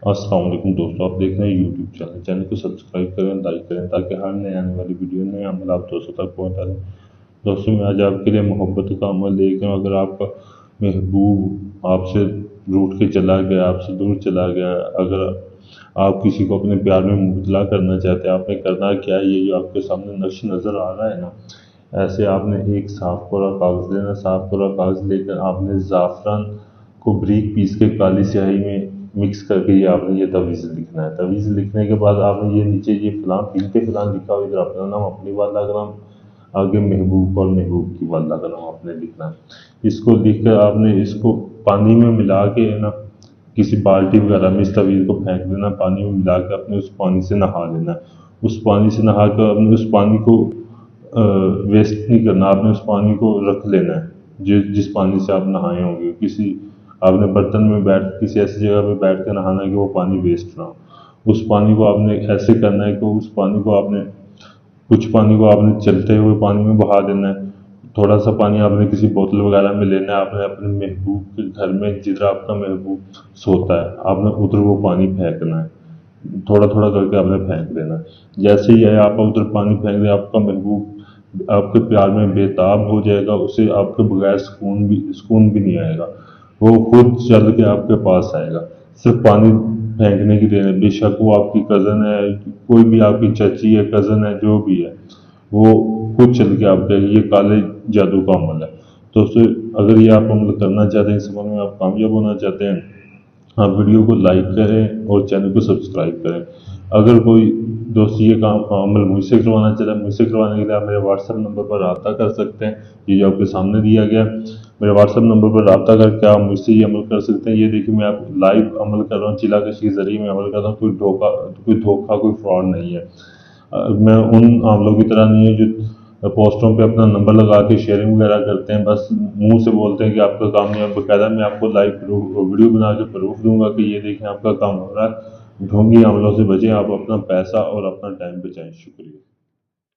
अस्सलाम वालेकुम दोस्तों, आप देख रहे हैं यूट्यूब चैनल को सब्सक्राइब करें, लाइक करें ताकि हर नए आने वाली वीडियो नए अमल आप दोस्तों तक पहुंचा दें। दोस्तों, मैं आज आपके लिए मोहब्बत का अमल लेकर हूं। अगर आपका महबूब आपसे रूठ के चला गया, आपसे दूर चला गया, अगर आप किसी को अपने प्यार में मुबतला करना चाहते हैं, आपने करना क्या है, ये जो आपके सामने नक्श नज़र आ रहा है ना, ऐसे आपने एक साफ कोरा कागज़ लेना। साफ कोरा कागज़ लेकर आपने ज़ाफ़रान को बारीक पीस के काली स्याही में मिक्स करके ये आपने ये तवीज़ लिखना है। तवीज़ लिखने के बाद आपने ये नीचे ये फ़लाँ पिन पे फ़लाँ लिखा हुआ, इधर अपना नाम, अपनी वाला का नाम, आगे महबूब और महबूब की वाला का नाम आपने लिखना है। इसको लिख कर आपने इसको पानी में मिला के ना किसी बाल्टी वगैरह में इस तवीज़ को फेंक देना। पानी में मिला के अपने उस पानी से नहा लेना। उस पानी से नहा कर अपने उस पानी को वेस्ट नहीं करना, आपने उस पानी को रख लेना है। जिस पानी से आप नहाए होंगे, किसी आपने बर्तन में बैठ किसी ऐसी जगह पे बैठ कर नहाना है कि वो पानी वेस्ट ना हो। उस पानी को आपने ऐसे करना है कि उस पानी को आपने कुछ पानी को आपने चलते हुए पानी में बहा देना है। थोड़ा सा पानी आपने किसी बोतल वगैरह में लेना है। आपने अपने महबूब के घर में जिधर आपका महबूब सोता है, आपने उधर वो पानी फेंकना है। थोड़ा थोड़ा करके आपने फेंक देना है। जैसे ही आप उधर पानी फेंक दें, आपका महबूब आपके प्यार में बेताब हो जाएगा। उसे आपके बगैर सुकून भी नहीं आएगा। वो खुद चल के आपके पास आएगा। सिर्फ पानी फेंकने की देर है। बेशक वो आपकी कज़न है, कोई भी आपकी चाची है, कज़न है, जो भी है, वो खुद चल के आपके, ये काले जादू का अमल है। तो अगर ये आप अमल करना चाहते हैं, इस अमल में आप कामयाब होना चाहते हैं, आप वीडियो को लाइक करें और चैनल को सब्सक्राइब करें। अगर कोई दोस्त ये काम अमल मुझसे करवाना चाहता है, मुझसे करवाने के लिए आप मेरे व्हाट्सएप नंबर पर रब्ता कर सकते हैं। ये जो आपके सामने दिया गया, मेरे व्हाट्सएप नंबर पर रब्ता करके आप मुझसे ये अमल कर सकते हैं। ये देखिए, मैं आप लाइव अमल कर रहा हूँ, चिलाकशी के ज़रिए मैं अमल कर रहा हूँ। कोई धोखा, कोई फ्रॉड नहीं है। मैं उन आमलों की तरह नहीं है जो पोस्टों पे अपना नंबर लगा के शेयरिंग वगैरह करते हैं, बस मुंह से बोलते हैं कि आपका काम नहीं है। बाकायदा मैं आपको लाइव वीडियो बना के प्रूफ दूंगा कि ये देखें आपका काम हो रहा है। ढोंगी अमलों से बचें, आप अपना पैसा और अपना टाइम बचाएं। शुक्रिया।